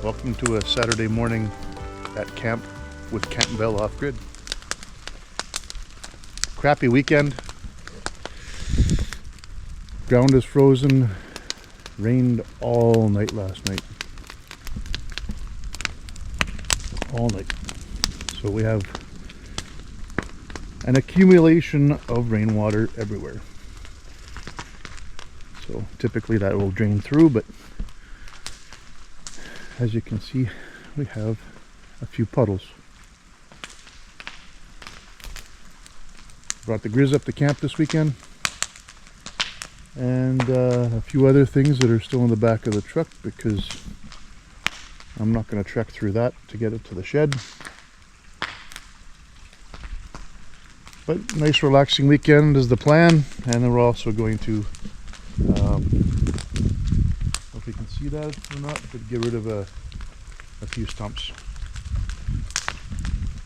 Welcome to a Saturday morning at camp with Campfire off-grid. Crappy weekend. Ground is frozen. Rained all night last night. All night. So we have an accumulation of rainwater everywhere. So typically that will drain through, but as you can see, we have a few puddles. Brought the Grizz up to camp this weekend, and a few other things that are still in the back of the truck because I'm not going to trek through that to get it to the shed. But nice relaxing weekend is the plan, and then we're also going to I don't know if you can see that or not, but get rid of a few stumps.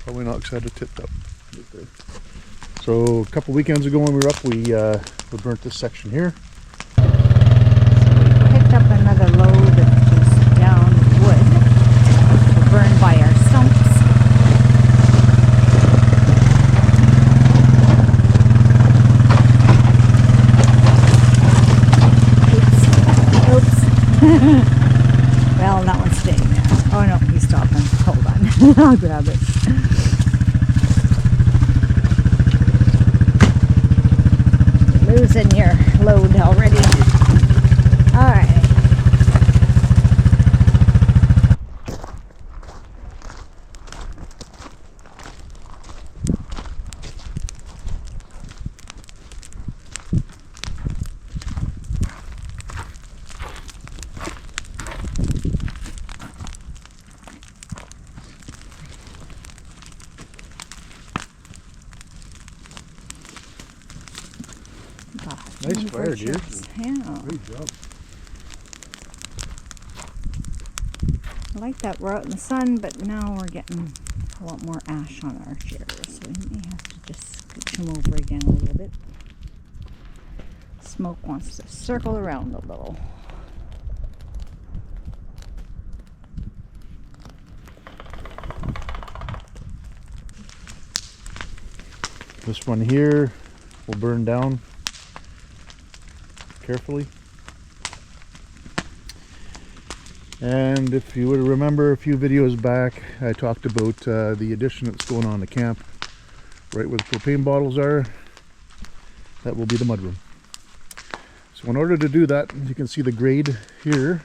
Probably not excited to tip up. So a couple weekends ago when we were up, we burnt this section here. So we picked up another load of just down wood to burn by our stumps. Well, that one's staying there. Oh no, he's stopping. Hold on. I'll grab it. Losing your load already. Alright. Nice fire, dear. Yeah. Great job. I like that we're out in the sun, but now we're getting a lot more ash on our shears, so we may have to just scooch them over again a little bit. Smoke wants to circle around a little. This one here will burn down carefully. And if you would remember a few videos back, I talked about the addition that's going on to camp. Right where the propane bottles are, that will be the mudroom. So in order to do that, you can see the grade here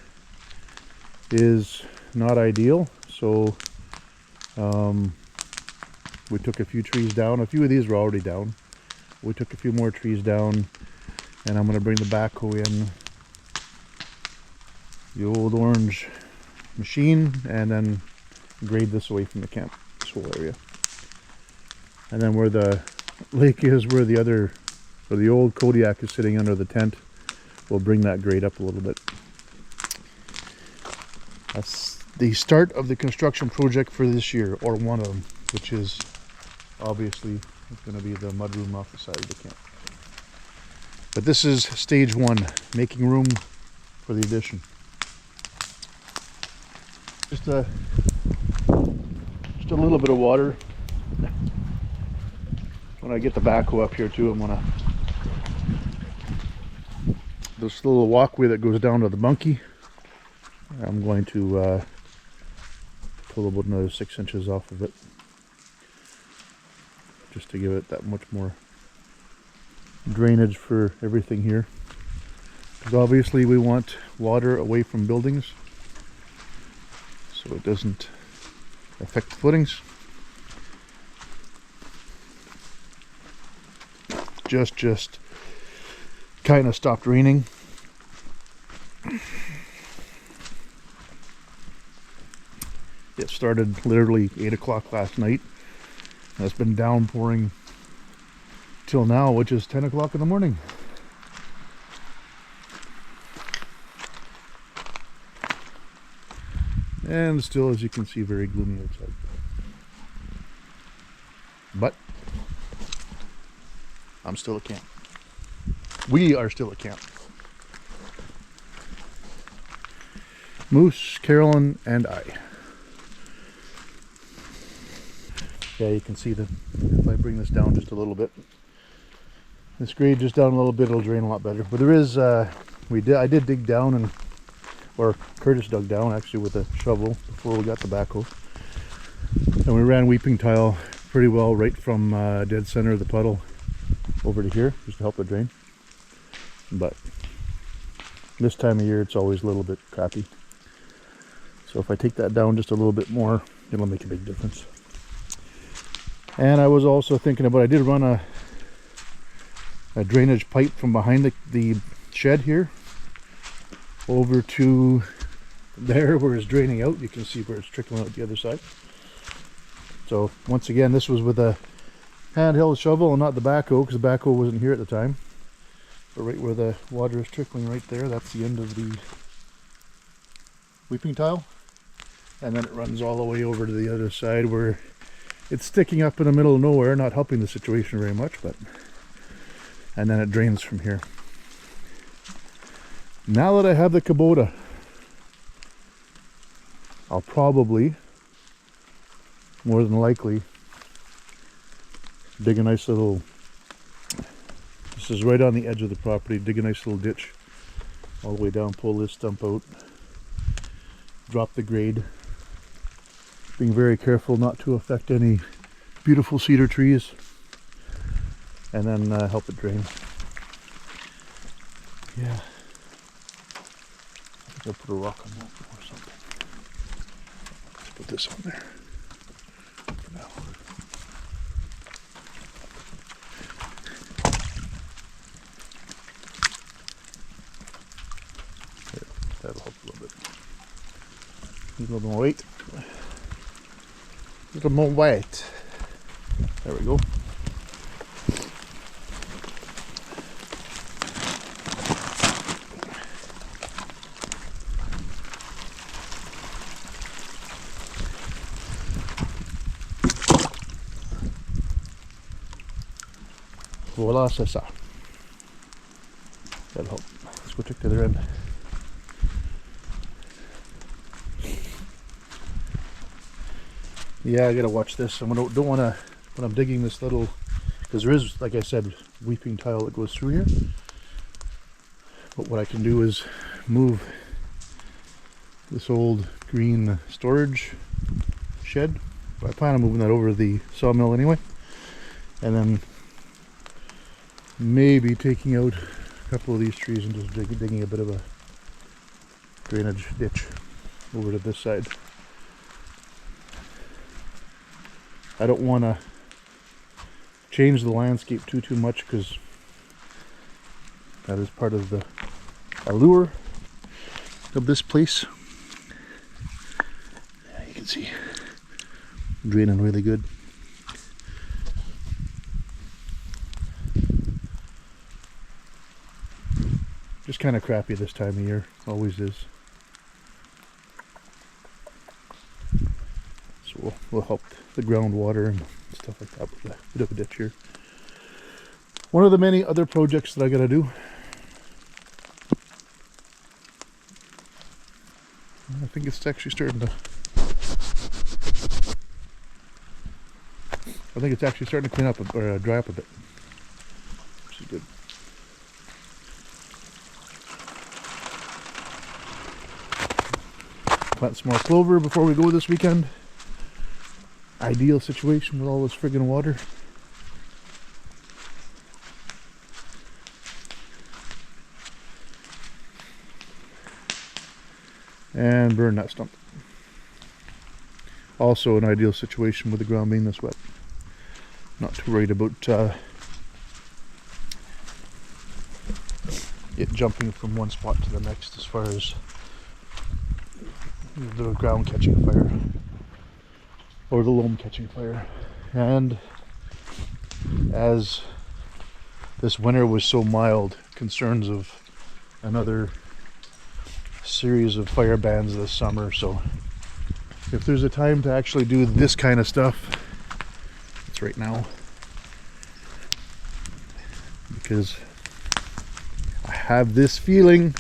is not ideal. So we took a few trees down. A few of these were already down. We took a few more trees down, and I'm going to bring the backhoe in, the old orange machine, and then grade this away from the camp, this whole area. And then where the lake is, where the old Kodiak is sitting under the tent, we'll bring that grade up a little bit. That's the start of the construction project for this year, or one of them, which is obviously going to be the mudroom off the side of the camp. But this is stage one, making room for the addition. Just a little bit of water. When I get the backhoe up here too, I'm gonna, this little walkway that goes down to the bunkie, I'm going to pull about another 6 inches off of it, just to give it that much more drainage for everything here, because obviously we want water away from buildings so it doesn't affect the footings. Just kind of stopped raining. It started literally 8 o'clock last night, and it's been downpouring till now, which is 10 o'clock in the morning. And still, as you can see, very gloomy outside. But I'm still at camp. We are still at camp. Moose, Carolyn, and I. Yeah, you can see that if I bring this down just a little bit, this grade just down a little bit, it'll drain a lot better. But there is, I did dig down, or Curtis dug down actually with a shovel before we got the backhoe. And we ran weeping tile pretty well right from dead center of the puddle over to here, just to help it drain. But this time of year, it's always a little bit crappy. So if I take that down just a little bit more, it'll make a big difference. And I was also thinking about, I did run a drainage pipe from behind the shed here over to there where it's draining out. You can see where it's trickling out the other side. So once again, this was with a handheld shovel and not the backhoe, because the backhoe wasn't here at the time. But right where the water is trickling right there, that's the end of the weeping tile. And then it runs all the way over to the other side where it's sticking up in the middle of nowhere, not helping the situation very much, but and then it drains from here. Now that I have the Kubota, I'll probably, more than likely, dig a nice little, this is right on the edge of the property, dig a nice little ditch all the way down, pull this stump out, drop the grade, being very careful not to affect any beautiful cedar trees, and then help it drain. Yeah, I think I'll put a rock on that or something. Let's put this on there for now. There, that'll help a little bit. Need a little more weight. A little more weight. There we go. Voila, c'est ça. That'll help. Let's go check the other end. Yeah, I gotta watch this. Don't want to, when I'm digging this little, because there is, like I said, weeping tile that goes through here. But what I can do is move this old green storage shed. I plan on moving that over the sawmill anyway. And then maybe taking out a couple of these trees and just digging a bit of a drainage ditch over to this side. I don't want to change the landscape too much, because that is part of the allure of this place. Yeah, you can see draining really good. Just kind of crappy this time of year, always is. So we'll help the groundwater and stuff like that with a bit of a ditch here. One of the many other projects that I gotta do. I think it's actually starting to. I think it's actually starting to clean up or dry up a bit, which is good. Plant some more clover before we go this weekend. Ideal situation with all this friggin' water. And burn that stump. Also an ideal situation with the ground being this wet. Not too worried about it jumping from one spot to the next as far as the ground catching fire or the loam catching fire. And as this winter was so mild, concerns of another series of fire bans this summer. So if there's a time to actually do this kind of stuff, it's right now, because I have this feeling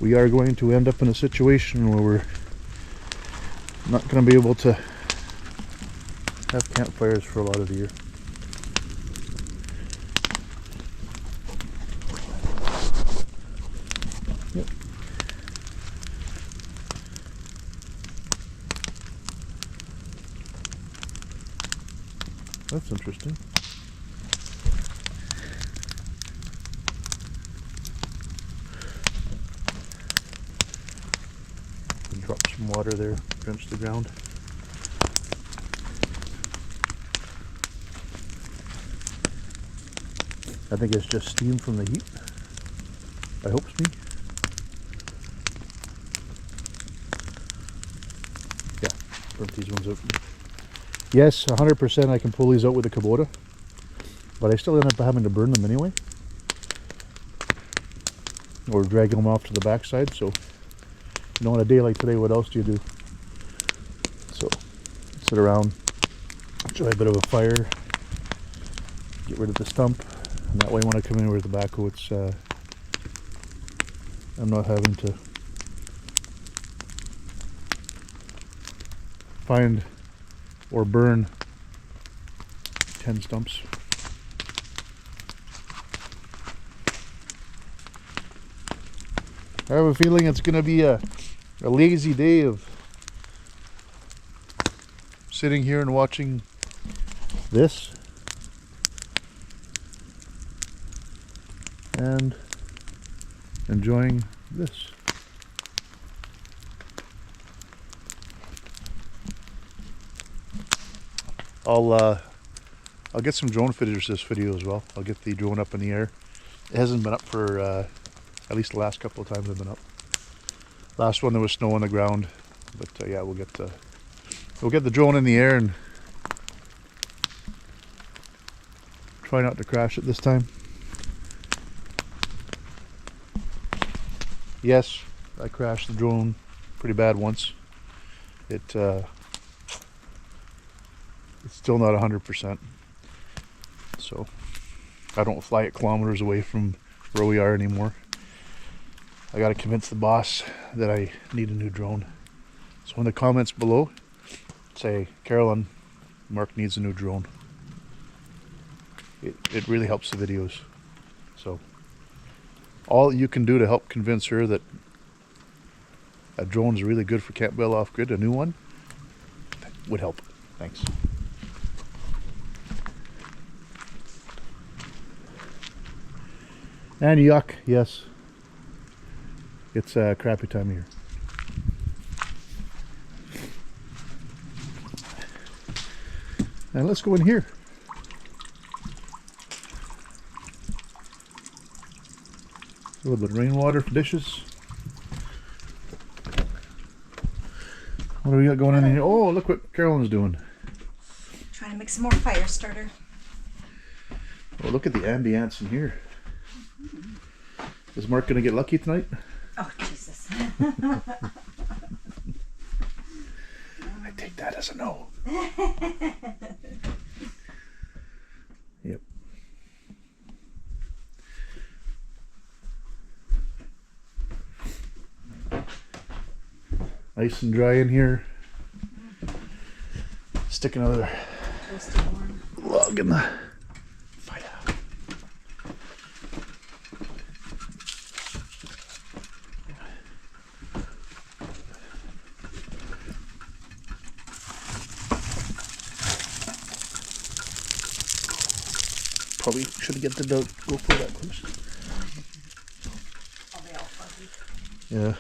we are going to end up in a situation where we're not going to be able to have campfires for a lot of the year. Yep. That's interesting. Drop some water there, drench the ground. I think it's just steam from the heat. I hope it's me. Yeah, burnt these ones out. Yes, 100% I can pull these out with a Kubota, but I still end up having to burn them anyway. Or dragging them off to the backside, so you know, on a day like today, what else do you do? So, sit around, enjoy a bit of a fire, get rid of the stump, and that way when I come in with the tobacco, it's I'm not having to find or burn 10 stumps. I have a feeling it's going to be a lazy day of sitting here and watching this and enjoying this. I'll get some drone footage this video as well. I'll get the drone up in the air. It hasn't been up for at least the last couple of times I've been up. Last one there was snow on the ground, but yeah, we'll get the drone in the air and try not to crash it this time. Yes, I crashed the drone pretty bad once. It's still not 100%. So I don't fly it kilometers away from where we are anymore. I got to convince the boss that I need a new drone. So in the comments below, say, Carolyn, Mark needs a new drone. It really helps the videos. So all you can do to help convince her that a drone is really good for Campbell off-grid, a new one, would help. Thanks. And yuck, yes. It's a crappy time of year. And let's go in here. A little bit of rainwater for dishes. What do we got going on in here? Oh, look what Carolyn's doing. Trying to make some more fire starter. Oh, look at the ambience in here. Is Mark going to get lucky tonight? Oh, Jesus. I take that as a no. Yep. Nice and dry in here. Stick another log in the fire. Probably should get the dog go for that first. Are they all fuzzy? Yeah.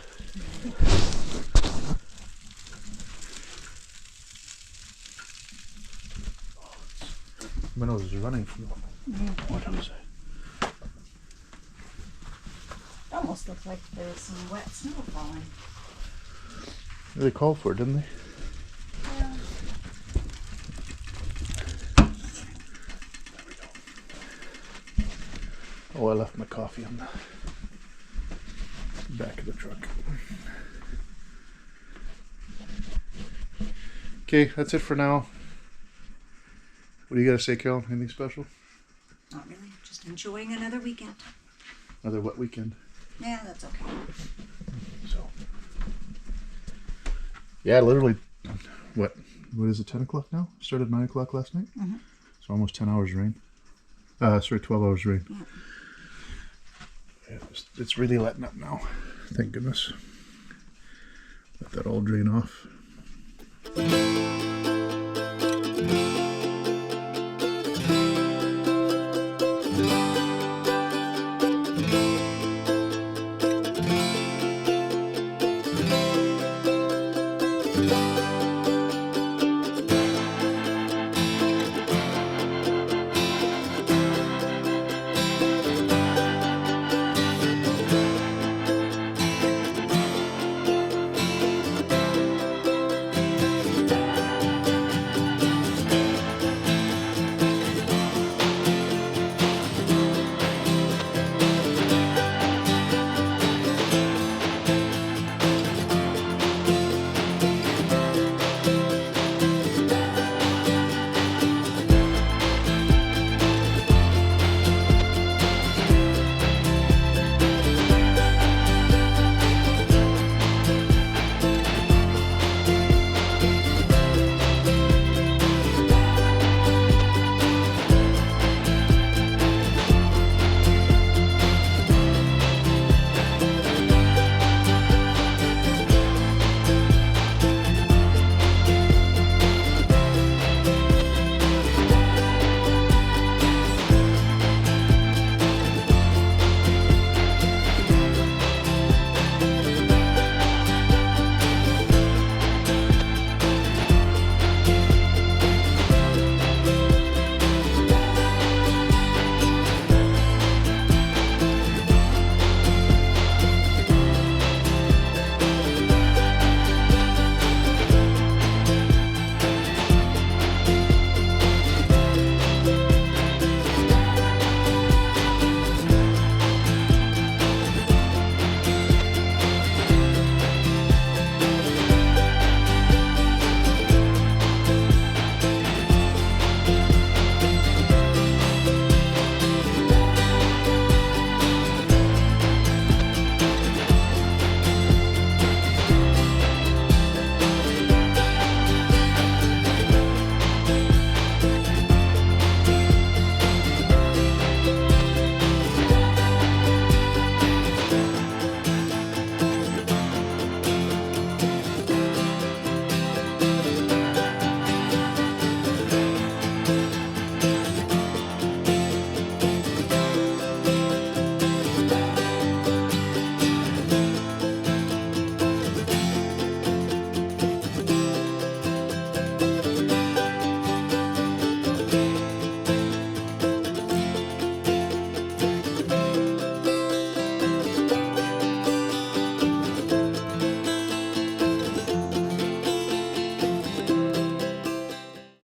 My nose is running from what was it? It almost looks like there was some wet snow falling. They called for it, didn't they? Yeah. There we go. Oh, I left my coffee on the back of the truck. Okay, that's it for now. What do you got to say, Carol? Anything special? Not really. Just enjoying another weekend. Another wet weekend. Yeah, that's okay. Yeah, literally, what is it, 10 o'clock now? Started 9 o'clock last night? Mm-hmm. So almost 10 hours rain. Sorry, 12 hours rain. Yeah. Yeah, it's really letting up now. Thank goodness. Let that all drain off.